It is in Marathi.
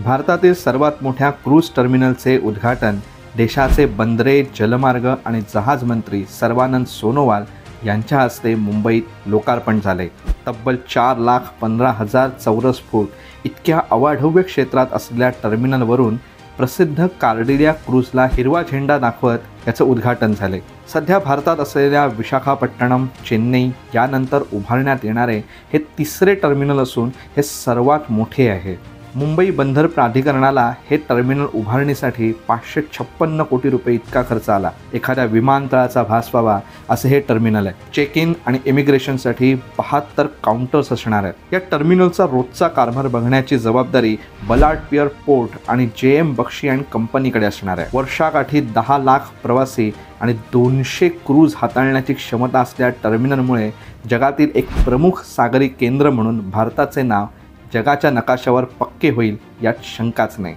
भारतातील सर्वात मोठ्या क्रूज टर्मिनलचे उद्घाटन देशाचे बंदरे, जलमार्ग आणि जहाज मंत्री सर्बानंद सोनोवाल यांच्या हस्ते मुंबईत लोकार्पण झाले। तब्बल 4,15,000 चौरस फूट इतक्या अवाढव्य क्षेत्रात असलेल्या टर्मिनलवरून प्रसिद्ध कार्डिलिया क्रूजला हिरवा झेंडा दाखवत याचं उद्घाटन झाले। सध्या भारतात असलेल्या विशाखापट्टणम, चेन्नई यानंतर उभारण्यात येणारे हे तिसरे टर्मिनल असून हे सर्वात मोठे आहे। मुंबई बंदर प्राधिकरणाला हे टर्मिनल उभारणीसाठी 556 कोटी रुपये इतका खर्च आला। एखाद्या विमानतळाचा भास व्हावा असे हे टर्मिनल आहे। चेक इन आणि इमिग्रेशनसाठी 72 काउंटर्स असणार आहेत। या टर्मिनलचा रोजचा कारभार बघण्याची जबाबदारी बलार्ड पियर पोर्ट आणि JM बक्षी अँड कंपनीकडे असणार आहे। वर्षाकाठी 10 लाख प्रवासी आणि 200 क्रूज हाताळण्याची क्षमता असलेल्या टर्मिनलमुळे जगातील एक प्रमुख सागरी केंद्र म्हणून भारताचे नाव जगाच्या नकाशावर पक्के होईल यात शंकाच नाही।